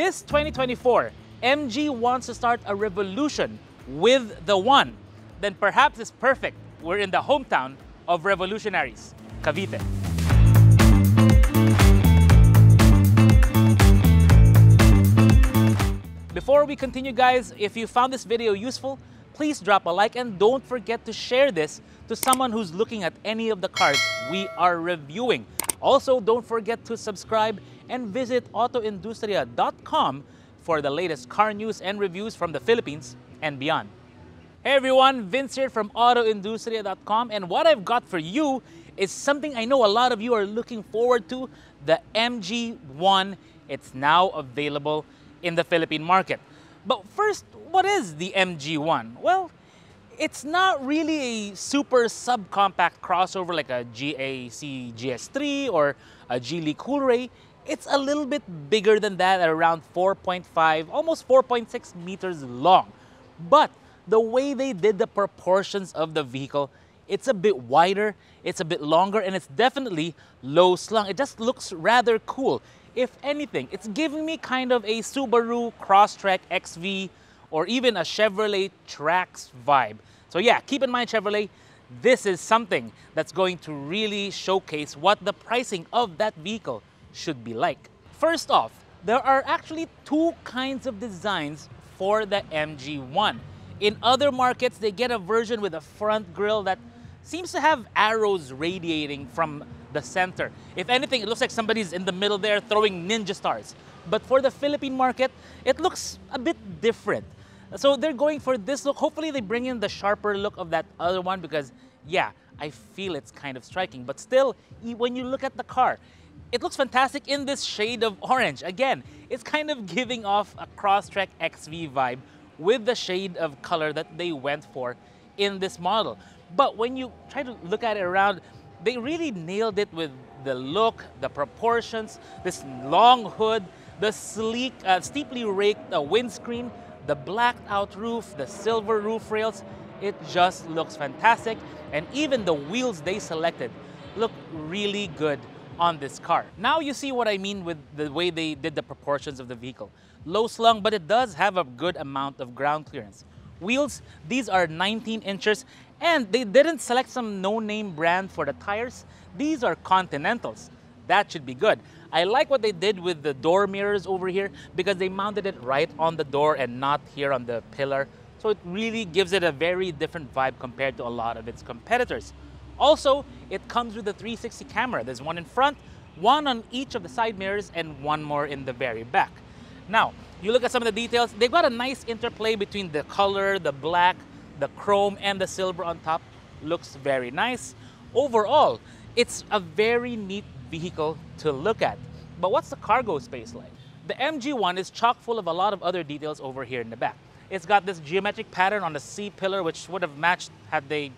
This 2024, MG wants to start a revolution with the one. Then perhaps it's perfect. We're in the hometown of revolutionaries, Cavite. Before we continue, guys, if you found this video useful, please drop a like and don't forget to share this to someone who's looking at any of the cars we are reviewing. Also, don't forget to subscribe and visit AutoIndustriya.com for the latest car news and reviews from the Philippines and beyond. Hey everyone, Vince here from AutoIndustriya.com, and what I've got for you is something I know a lot of you are looking forward to, the MG1. It's now available in the Philippine market. But first, what is the MG1? Well, it's not really a super subcompact crossover like a GAC GS3 or a Geely Coolray. It's a little bit bigger than that at around 4.5, almost 4.6 meters long. But the way they did the proportions of the vehicle, it's a bit wider, it's a bit longer, and it's definitely low slung. It just looks rather cool. If anything, it's giving me kind of a Subaru Crosstrek XV or even a Chevrolet Trax vibe. So yeah, keep in mind, Chevrolet, this is something that's going to really showcase what the pricing of that vehicle should be like. First off, there are actually two kinds of designs for the MG1. In other markets, they get a version with a front grille that seems to have arrows radiating from the center. If anything, it looks like somebody's in the middle there throwing ninja stars. But for the Philippine market, it looks a bit different. So they're going for this look. Hopefully they bring in the sharper look of that other one because, yeah, I feel it's kind of striking. But still, when you look at the car, it looks fantastic in this shade of orange. Again, it's kind of giving off a Crosstrek XV vibe with the shade of color that they went for in this model. But when you try to look at it around, they really nailed it with the look, the proportions, this long hood, the sleek, steeply raked windscreen, the blacked out roof, the silver roof rails. It just looks fantastic. And even the wheels they selected look really good on this car. Now you see what I mean with the way they did the proportions of the vehicle. Low slung, but it does have a good amount of ground clearance. Wheels, these are 19 inches, and they didn't select some no-name brand for the tires. These are Continentals. That should be good. I like what they did with the door mirrors over here because they mounted it right on the door and not here on the pillar. So it really gives it a very different vibe compared to a lot of its competitors. Also, it comes with a 360 camera. There's one in front, one on each of the side mirrors, and one more in the very back. Now, you look at some of the details, they've got a nice interplay between the color, the black, the chrome, and the silver on top. Looks very nice. Overall, it's a very neat vehicle to look at. But what's the cargo space like? The MG1 is chock full of a lot of other details over here in the back. It's got this geometric pattern on the C-pillar, which would have matched had they,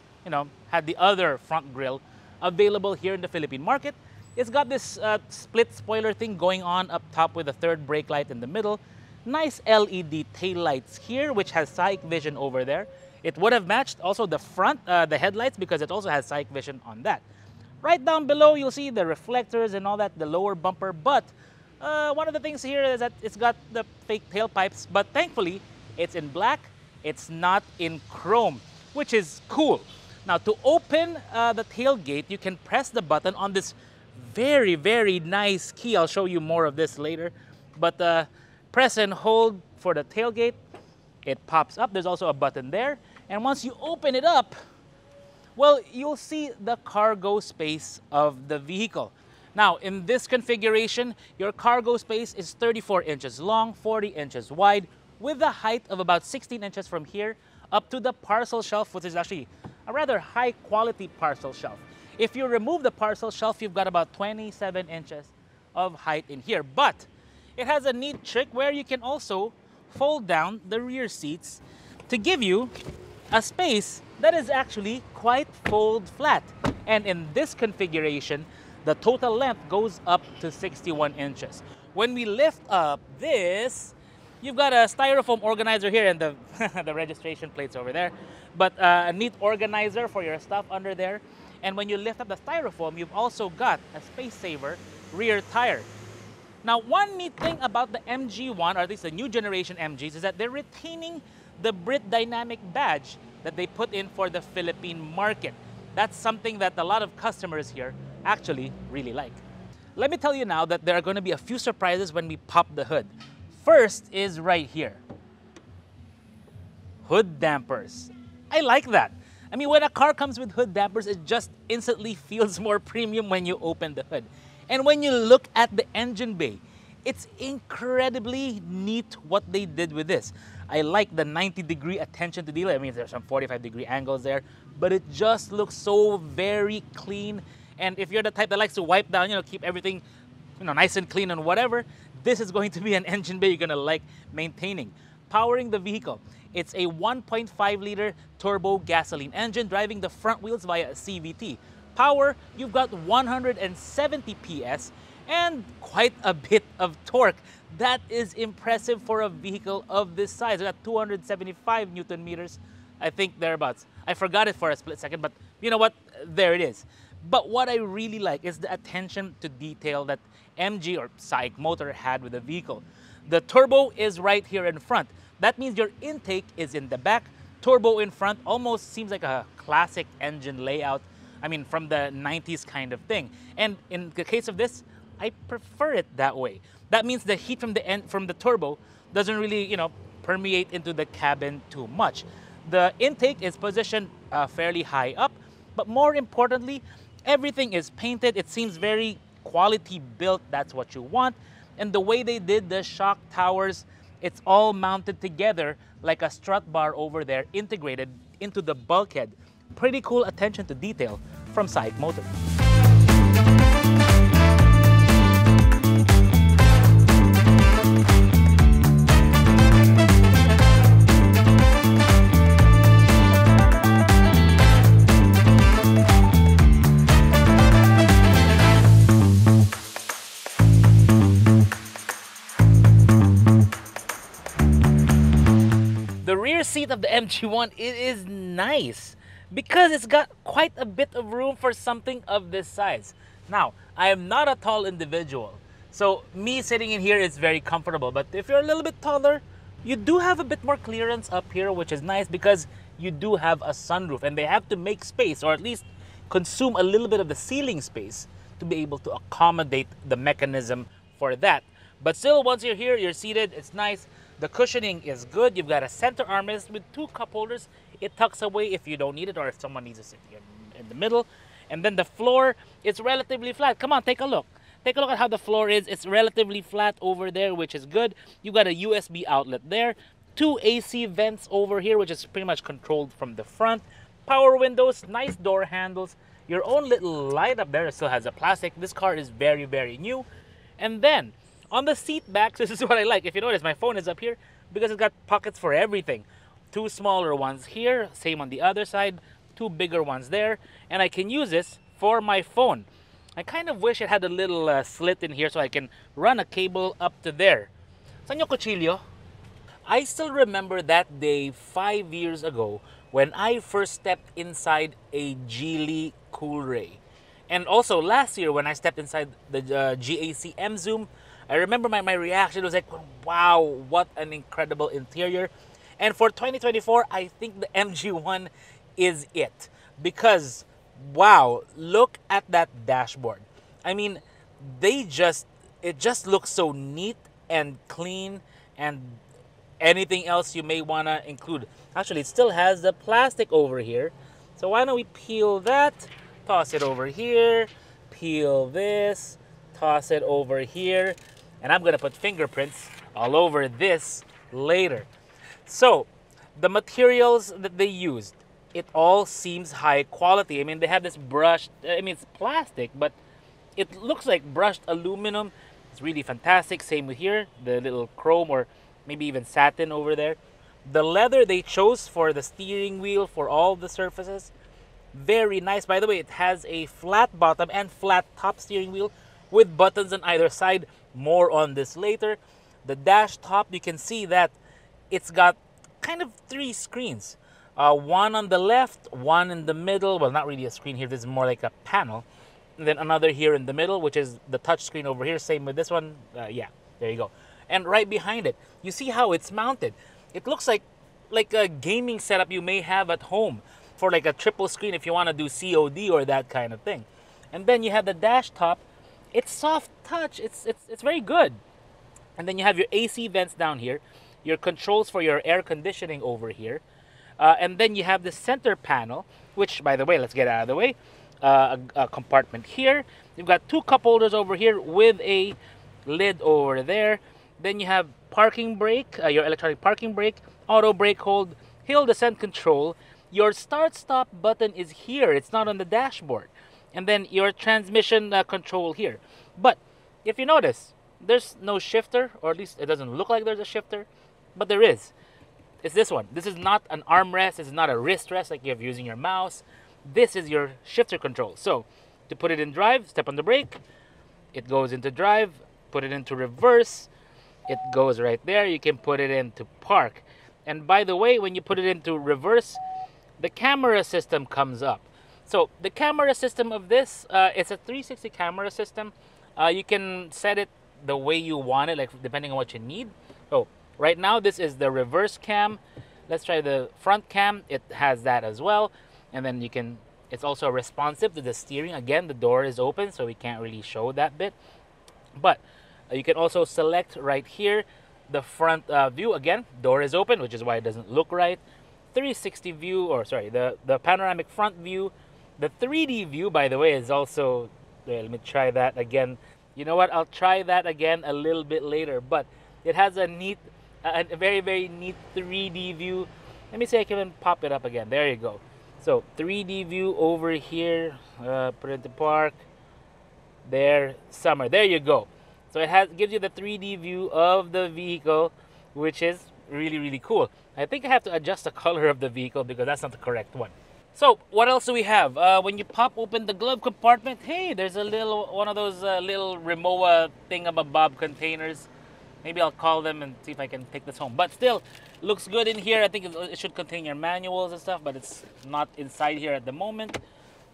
had the other front grille available here in the Philippine market. It's got this split spoiler thing going on up top with a third brake light in the middle. Nice LED taillights here, which has SAIC vision over there. It would have matched also the front, the headlights, because it also has SAIC vision on that. Right down below, you'll see the reflectors and all that, the lower bumper. But one of the things here is that it's got the fake tailpipes, but thankfully, it's in black. It's not in chrome, which is cool. Now, to open the tailgate, you can press the button on this very, very nice key. I'll show you more of this later. But press and hold for the tailgate. It pops up. There's also a button there. And once you open it up, well, you'll see the cargo space of the vehicle. Now, in this configuration, your cargo space is 34 inches long, 40 inches wide, with a height of about 16 inches from here up to the parcel shelf, which is actually a rather high quality parcel shelf. If you remove the parcel shelf, you've got about 27 inches of height in here. But it has a neat trick where you can also fold down the rear seats to give you a space that is actually quite fold flat. And in this configuration, the total length goes up to 61 inches. When we lift up this, you've got a styrofoam organizer here and the, the registration plates over there, but a neat organizer for your stuff under there. And when you lift up the styrofoam, you've also got a space saver rear tire. Now, one neat thing about the MG1, or at least the new generation MGs, is that they're retaining the Brit Dynamic badge that they put in for the Philippine market. That's something that a lot of customers here actually really like. Let me tell you now that there are going to be a few surprises when we pop the hood. First is right here. Hood dampers. I like that. I mean, when a car comes with hood dampers, it just instantly feels more premium when you open the hood. And when you look at the engine bay, it's incredibly neat what they did with this. I like the 90-degree attention to detail. I mean, there's some 45-degree angles there, but it just looks so very clean. And if you're the type that likes to wipe down, keep everything, nice and clean and whatever, this is going to be an engine bay you're gonna like maintaining. Powering the vehicle, it's a 1.5-liter turbo gasoline engine driving the front wheels via a CVT. Power, you've got 170 PS and quite a bit of torque. That is impressive for a vehicle of this size. We got 275 Newton meters, I think thereabouts. I forgot it for a split second, but you know what? There it is. But what I really like is the attention to detail that MG or SAIC Motor had with the vehicle. The turbo is right here in front. That means your intake is in the back. Turbo in front almost seems like a classic engine layout. I mean, from the 90s kind of thing. And in the case of this, I prefer it that way. That means the heat from the turbo doesn't really, permeate into the cabin too much. The intake is positioned fairly high up, but more importantly, everything is painted. It seems very quality built. That's what you want. And the way they did the shock towers, it's all mounted together like a strut bar over there, integrated into the bulkhead. Pretty cool attention to detail from SAIC Motor. The rear seat of the MG1, it is nice because it's got quite a bit of room for something of this size. Now, I am not a tall individual, so me sitting in here is very comfortable. But if you're a little bit taller, you do have a bit more clearance up here, which is nice because you do have a sunroof and they have to make space, or at least consume a little bit of the ceiling space to be able to accommodate the mechanism for that. But still, once you're here, you're seated, it's nice. The cushioning is good. You've got a center armrest with 2 cup holders. It tucks away if you don't need it or if someone needs to sit in the middle. And then the floor, it's relatively flat. Come on, take a look. Take a look at how the floor is. It's relatively flat over there, which is good. You've got a USB outlet there. 2 AC vents over here, which is pretty much controlled from the front. Power windows, nice door handles. Your own little light up there. It still has a plastic. This car is very, very new. And then, on the seat backs, this is what I like. If you notice, my phone is up here because it's got pockets for everything. 2 smaller ones here, same on the other side, 2 bigger ones there, and I can use this for my phone. I kind of wish it had a little slit in here so I can run a cable up to there. Saan yung kutsilyo? I still remember that day 5 years ago when I first stepped inside a Geely Coolray. And also last year when I stepped inside the GAC M-Zoom, I remember my reaction was like, wow, what an incredible interior. And for 2024, I think the MG1 is it. Because, wow, look at that dashboard. I mean, it just looks so neat and clean and anything else you may want to include. Actually, it still has the plastic over here. So why don't we peel that, toss it over here, peel this, toss it over here. And I'm going to put fingerprints all over this later. So, the materials that they used, it all seems high quality. I mean, they have this brushed, it's plastic, but it looks like brushed aluminum. It's really fantastic. Same with here, the little chrome or maybe even satin over there. The leather they chose for the steering wheel, for all the surfaces, very nice. By the way, it has a flat bottom and flat top steering wheel with buttons on either side. More on this later. The dash top, you can see that it's got kind of 3 screens. One on the left, one in the middle. Well, not really a screen here. This is more like a panel. and then another here in the middle, which is the touch screen over here. Same with this one. Yeah, there you go. And right behind it, you see how it's mounted. It looks like a gaming setup you may have at home for like a triple screen if you want to do COD or that kind of thing. And then you have the dash top. It's soft touch. It's very good. And then you have your AC vents down here, your controls for your air conditioning over here. And then you have the center panel, which, by the way, let's get out of the way. A compartment here. You've got two cup holders over here with a lid over there. Then you have parking brake, your electronic parking brake, auto brake hold, hill descent control. Your start-stop button is here. It's not on the dashboard. And then your transmission control here. But if you notice, there's no shifter, or at least it doesn't look like there's a shifter, but there is. It's this one. This is not an armrest. This is not a wrist rest like you have using your mouse. This is your shifter control. So to put it in drive, step on the brake. It goes into drive. Put it into reverse. It goes right there. You can put it into park. And by the way, when you put it into reverse, the camera system comes up. So the camera system of this, it's a 360 camera system. You can set it the way you want it, like depending on what you need. So right now, this is the reverse cam. Let's try the front cam. It has that as well. And then you can, it's also responsive to the steering. Again, the door is open, so we can't really show that bit. But you can also select right here the front view. Again, door is open, which is why it doesn't look right. 360 view, or sorry, the panoramic front view. The 3D view, by the way, is also, let me try that again. You know what? I'll try that again a little bit later. But it has a neat, a very, very neat 3D view. Let me see if I can even pop it up again. There you go. So 3D view over here. Put it into park. There, summer. There you go. So it gives you the 3D view of the vehicle, which is really, really cool. I think I have to adjust the color of the vehicle because that's not the correct one. So what else do we have? When you pop open the glove compartment, hey, there's a little one of those little Rimowa thingamabob containers. Maybe I'll call them and see if I can take this home. But still, looks good in here. I think it should contain your manuals and stuff, but it's not inside here at the moment.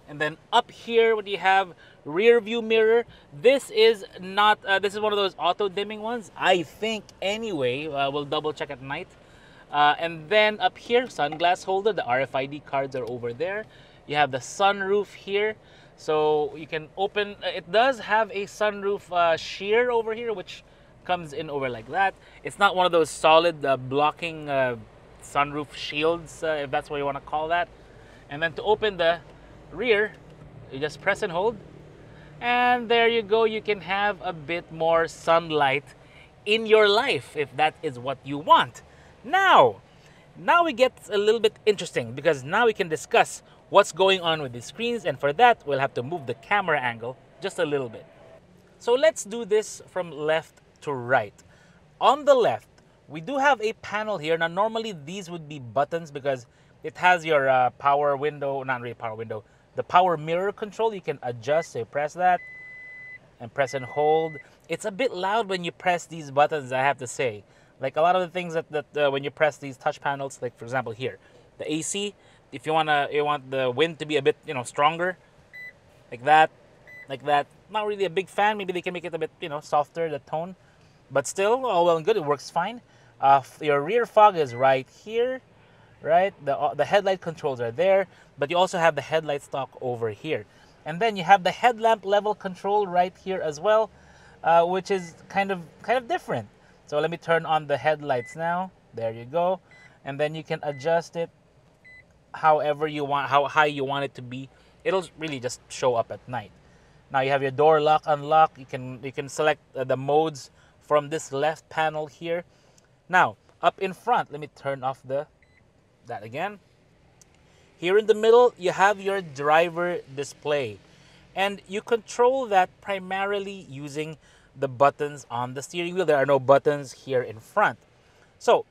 And then up here, what do you have? Rear view mirror. This is not. This is one of those auto dimming ones, I think. Anyway, we'll double check at night. And then up here, sunglass holder. The RFID cards are over there. You have the sunroof here, so you can open. It does have a sunroof sheer over here, which comes in over like that. It's not one of those solid blocking sunroof shields, if that's what you want to call that. And then to open the rear, you just press and hold, and there you go. You can have a bit more sunlight in your life if that is what you want. Now we get a little bit interesting because now we can discuss what's going on with the screens, and for that we'll have to move the camera angle just a little bit. So let's do this from left to right. On the left, we do have a panel here. Now normally these would be buttons because it has your power window, not really power window, the power mirror control. You can adjust, so you press that and press and hold. It's a bit loud when you press these buttons, I have to say. Like a lot of the things that when you press these touch panels, like for example here, the AC, if you want the wind to be a bit, stronger, like that. Not really a big fan. Maybe they can make it a bit, softer, the tone. But still, all well and good, it works fine. Your rear fog is right here, right? The headlight controls are there, but you also have the headlight stalk over here. And then you have the headlamp level control right here as well, which is kind of different. So let me turn on the headlights now. There you go. And then you can adjust it however you want, how high you want it to be. It'll really just show up at night. Now you have your door lock, unlock. You can select the modes from this left panel here. Now, up in front, let me turn off that again. Here in the middle, you have your driver display. And you control that primarily using the buttons on the steering wheel. There are no buttons here in front. So,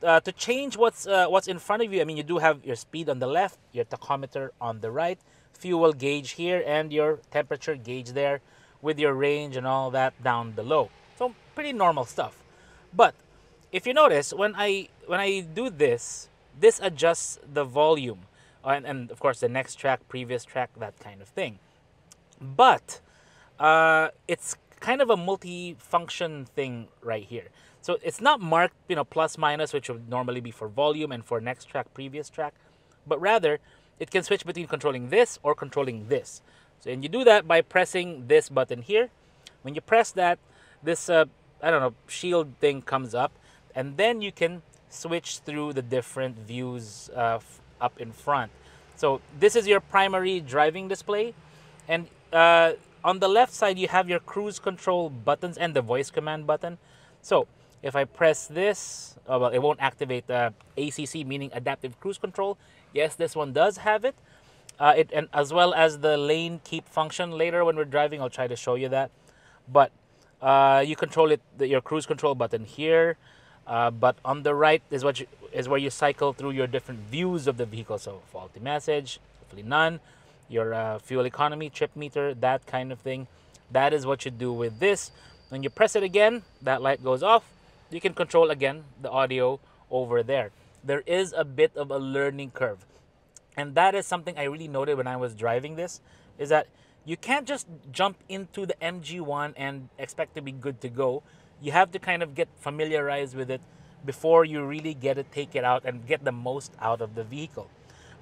to change what's in front of you, you do have your speed on the left, your tachometer on the right, fuel gauge here, and your temperature gauge there with your range and all that down below. So, pretty normal stuff. But if you notice, when I do this adjusts the volume and of course the next track, previous track, that kind of thing. But it's kind of a multi-function thing right here. So it's not marked, plus minus, which would normally be for volume and for next track, previous track, but rather it can switch between controlling this or controlling this. So, and you do that by pressing this button here. When you press that, this shield thing comes up, and then you can switch through the different views up in front. So this is your primary driving display, and on the left side you have your cruise control buttons and the voice command button. So if I press this, well, it won't activate ACC, meaning adaptive cruise control. Yes, this one does have it. And as well as the lane keep function. Later when we're driving, I'll try to show you that. But you control it, your cruise control button here. But on the right is where you cycle through your different views of the vehicle. So faulty message, hopefully none. Your fuel economy, trip meter, that kind of thing. That is what you do with this. When you press it again, that light goes off. You can control again the audio over there. There is a bit of a learning curve. And that is something I really noted when I was driving this, is that you can't just jump into the MG1 and expect to be good to go. You have to kind of get familiarized with it before you really get to take it out and get the most out of the vehicle.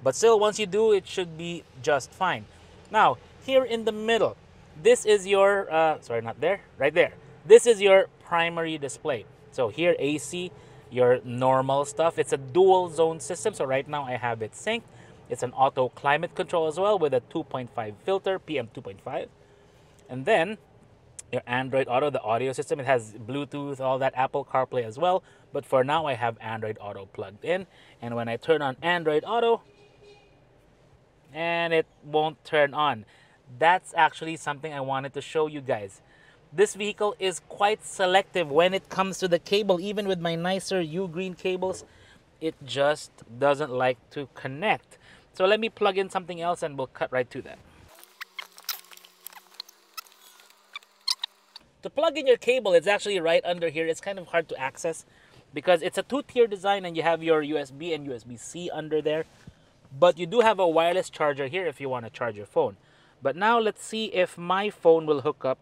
But still, once you do, it should be just fine. Now, here in the middle, this is your, sorry, not there, right there. This is your primary display. So here, AC, your normal stuff. It's a dual zone system. So right now I have it synced. It's an auto climate control as well with a 2.5 filter, PM 2.5. And then your Android Auto, the audio system. It has Bluetooth, all that, Apple CarPlay as well. But for now, I have Android Auto plugged in. And when I turn on Android Auto, and it won't turn on. That's actually something I wanted to show you guys. This vehicle is quite selective when it comes to the cable. Even with my nicer U-green cables, it just doesn't like to connect. So let me plug in something else and we'll cut right to that. To plug in your cable, it's actually right under here. It's kind of hard to access because it's a two-tier design and you have your USB and USB-C under there. But you do have a wireless charger here if you want to charge your phone. But now let's see if my phone will hook up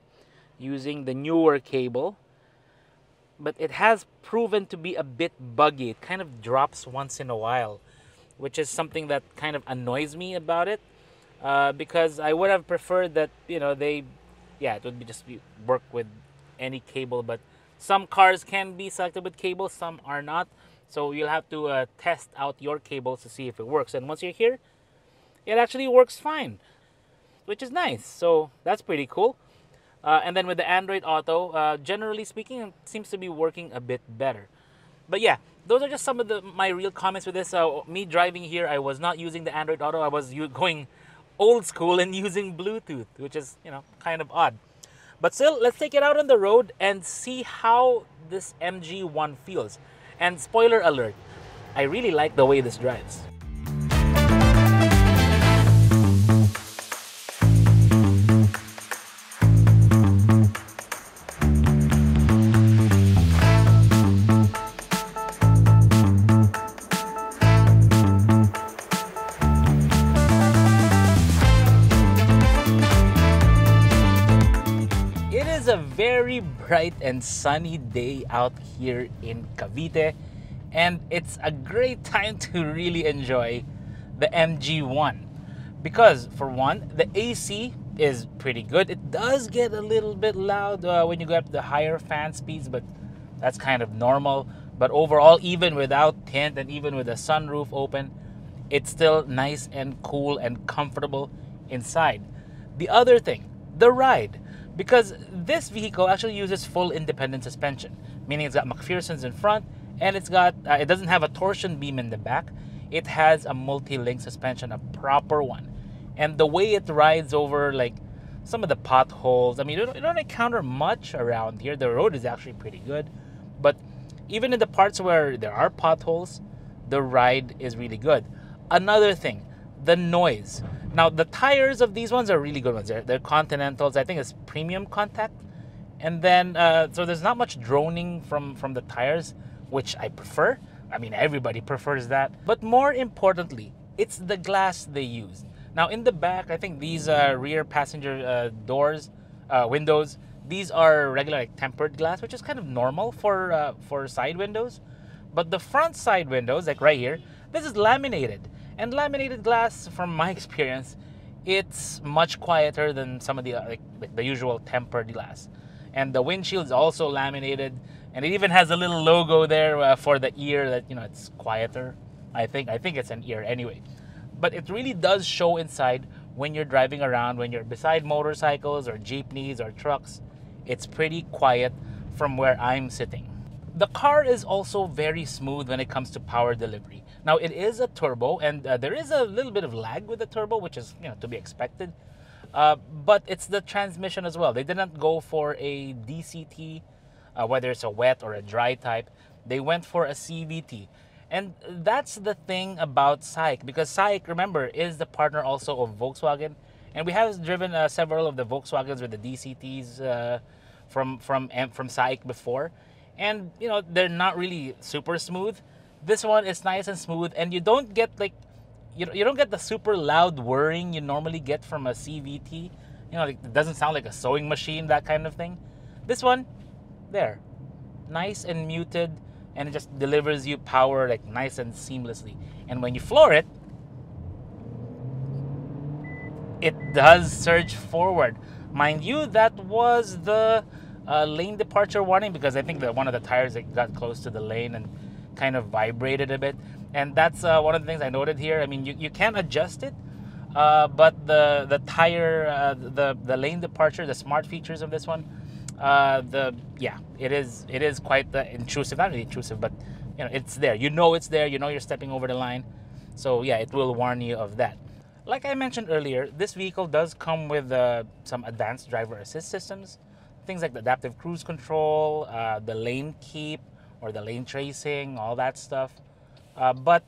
using the newer cable. But it has proven to be a bit buggy. It kind of drops once in a while, which is something that kind of annoys me about it. Because I would have preferred that, it would be just work with any cable. But some cars can be selected with cables, some are not. So you'll have to test out your cables to see if it works. And once you're here, it actually works fine, which is nice. So that's pretty cool. And then with the Android Auto, generally speaking, it seems to be working a bit better. But yeah, those are just some of my real comments with this. Me driving here, I was not using the Android Auto. I was going old school and using Bluetooth, which is, kind of odd. But still, let's take it out on the road and see how this MG1 feels. And spoiler alert, I really like the way this drives. It is a very bright and sunny day out here in Cavite. And it's a great time to really enjoy the MG1 because, for one, the AC is pretty good. It does get a little bit loud when you go up to the higher fan speeds, but that's kind of normal. But overall, even without tint and even with the sunroof open, it's still nice and cool and comfortable inside. The other thing, the ride, because this vehicle actually uses full independent suspension, meaning it's got McPherson's in front. And it's got, it doesn't have a torsion beam in the back. It has a multi-link suspension, a proper one. And the way it rides over like some of the potholes, I mean, you don't encounter much around here. The road is actually pretty good. But even in the parts where there are potholes, the ride is really good. Another thing, the noise. Now, the tires of these ones are really good ones. They're Continentals. I think it's premium contact. And then, so there's not much droning from the tires, which I prefer. I mean, everybody prefers that. But more importantly, it's the glass they use. Now in the back, I think these rear passenger windows, these are regular like tempered glass, which is kind of normal for side windows. But the front side windows, like right here, this is laminated. And laminated glass, from my experience, it's much quieter than some of the like the usual tempered glass. And the windshield is also laminated, and it even has a little logo there for the ear that, you know, it's quieter. I think it's an ear anyway. But it really does show inside when you're driving around, when you're beside motorcycles or jeepneys or trucks. It's pretty quiet from where I'm sitting. The car is also very smooth when it comes to power delivery. Now it is a turbo, and there is a little bit of lag with the turbo, which is, you know, to be expected. But it's the transmission as well. They didn't go for a DCT, whether it's a wet or a dry type. They went for a CVT. And that's the thing about SAIC, because SAIC, remember, is the partner also of Volkswagen. And we have driven several of the Volkswagens with the DCTs from SAIC before. And, you know, they're not really super smooth. This one is nice and smooth, and you don't get like, you don't get the super loud whirring you normally get from a CVT. You know, like, it doesn't sound like a sewing machine, that kind of thing. This one, there, nice and muted, and it just delivers you power like nice and seamlessly. And when you floor it, it does surge forward. Mind you, that was the lane departure warning, because I think that one of the tires like, got close to the lane and kind of vibrated a bit. And that's one of the things I noted here. I mean, you can adjust it, but the tire, the lane departure, the smart features of this one, it is quite intrusive. Not really intrusive, but, you know, it's there. You know it's there. You know you're stepping over the line. So yeah, it will warn you of that. Like I mentioned earlier, this vehicle does come with some advanced driver assist systems. Things like the adaptive cruise control, the lane keep, or the lane tracing, all that stuff. But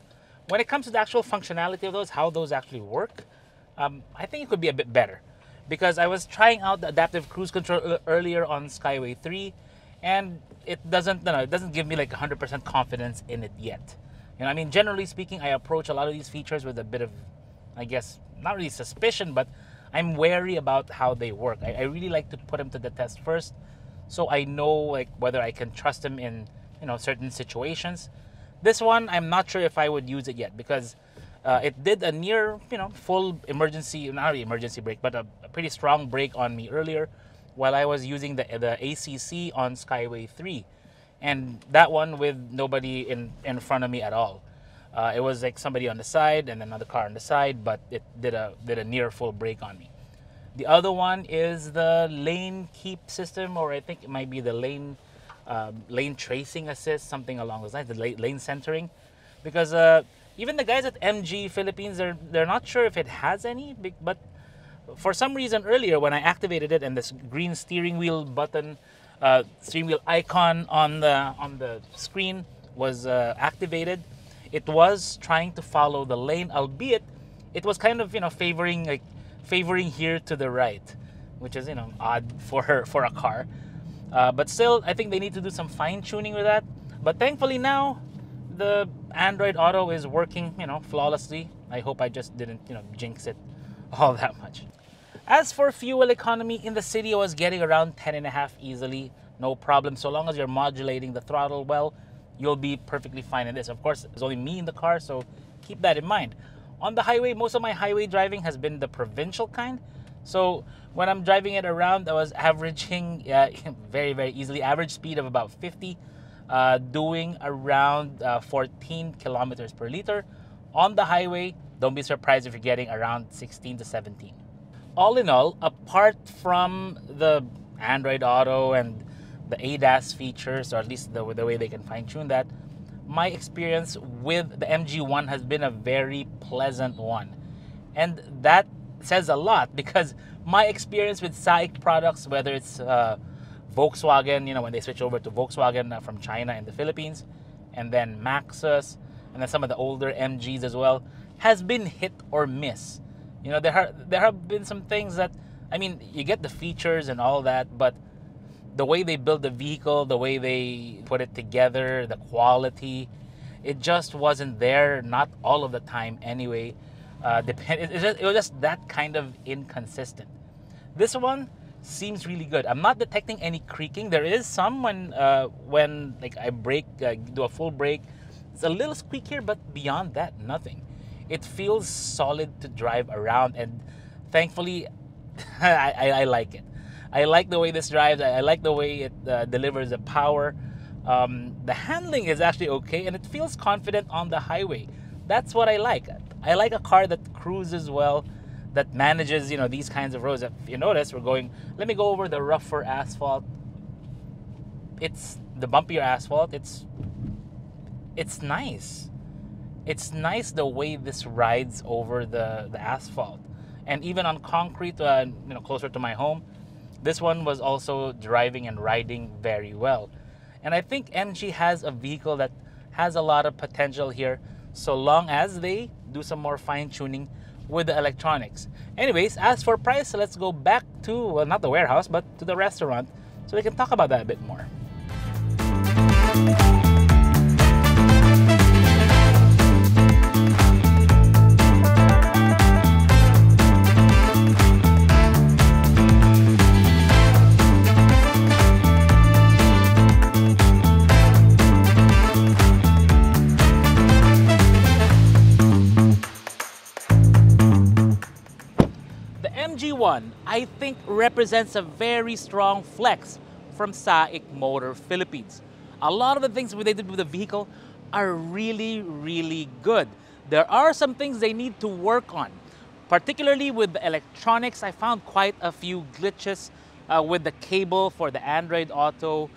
when it comes to the actual functionality of those, how those actually work, I think it could be a bit better. Because I was trying out the adaptive cruise control earlier on Skyway 3, and it doesn't give me like 100% confidence in it yet. You know, I mean, generally speaking, I approach a lot of these features with a bit of, I guess, not really suspicion, but I'm wary about how they work. I really like to put them to the test first, so I know like whether I can trust them in, you know, certain situations. This one, I'm not sure if I would use it yet, because it did a near, you know, full emergency, not really emergency brake, but a pretty strong brake on me earlier while I was using the ACC on Skyway 3. And that one with nobody in front of me at all. It was like somebody on the side and another car on the side, but it did a near full brake on me. The other one is the lane keep system, or I think it might be the lane tracing assist, something along those lines, the lane centering. Because even the guys at MG Philippines, they're not sure if it has any, but for some reason earlier when I activated it and this green steering wheel button, steering wheel icon on the screen was activated, it was trying to follow the lane, albeit it was kind of, you know, favoring here to the right, which is, you know, odd for a car. But still, I think they need to do some fine tuning with that. But thankfully now, the Android Auto is working, you know, flawlessly. I hope I just didn't, you know, jinx it all that much. As for fuel economy, in the city I was getting around 10.5 easily, no problem. So long as you're modulating the throttle well, you'll be perfectly fine in this. Of course, there's only me in the car, so keep that in mind. On the highway, most of my highway driving has been the provincial kind. So when I'm driving it around, I was averaging very, very easily, average speed of about 50, doing around 14 kilometers per liter. On the highway, don't be surprised if you're getting around 16 to 17. All in all, apart from the Android Auto and the ADAS features, or at least the way they can fine-tune that, my experience with the MG1 has been a very pleasant one. And that says a lot, because my experience with SAIC products, whether it's Volkswagen, you know, when they switch over to Volkswagen from China and the Philippines, and then Maxus, and then some of the older MGs as well, has been hit or miss. You know, there have been some things that, I mean, you get the features and all that, but the way they build the vehicle, the way they put it together, the quality, it just wasn't there, not all of the time anyway. It was just that kind of inconsistent. This one seems really good. I'm not detecting any creaking. There is some when like I brake, do a full brake. It's a little squeak here, but beyond that, nothing. It feels solid to drive around, and thankfully, I like it. I like the way this drives. I like the way it delivers the power. The handling is actually okay, and it feels confident on the highway. That's what I like. I like a car that cruises well, that manages, these kinds of roads. If you notice, let me go over the rougher asphalt. It's the bumpier asphalt. It's nice. It's nice the way this rides over the asphalt. And even on concrete, closer to my home, this one was also driving and riding very well. And I think MG has a vehicle that has a lot of potential here, so long as they do some more fine-tuning with the electronics. Anyways, as for price, let's go back to, well, not the warehouse, but to the restaurant, so we can talk about that a bit more. MG1, I think, represents a very strong flex from SAIC Motor Philippines. A lot of the things they did with the vehicle are really, really good. There are some things they need to work on, particularly with the electronics. I found quite a few glitches with the cable for the Android Auto,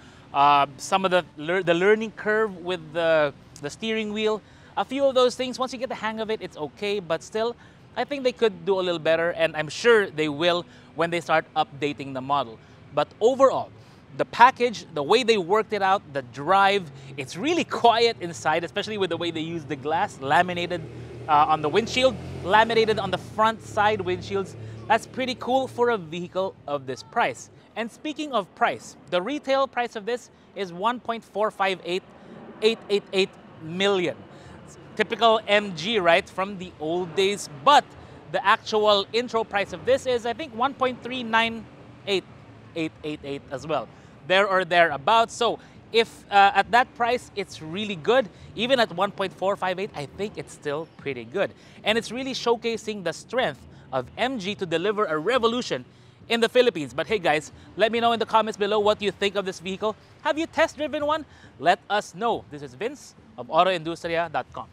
some of the learning curve with the steering wheel. A few of those things, once you get the hang of it, it's okay, but still, I think they could do a little better, and I'm sure they will when they start updating the model. But overall, the package, the way they worked it out, the drive, it's really quiet inside, especially with the way they use the glass laminated on the windshield, laminated on the front side windshields. That's pretty cool for a vehicle of this price. And speaking of price, the retail price of this is 1.458888 million. Typical MG, right, from the old days, but the actual intro price of this is, I think, 1.398888 as well, there or thereabouts. So if at that price it's really good, even at 1.458, I think it's still pretty good, and it's really showcasing the strength of MG to deliver a revolution in the Philippines. But hey guys, let me know in the comments below what you think of this vehicle. Have you test driven one? Let us know. This is Vince of AutoIndustriya.com.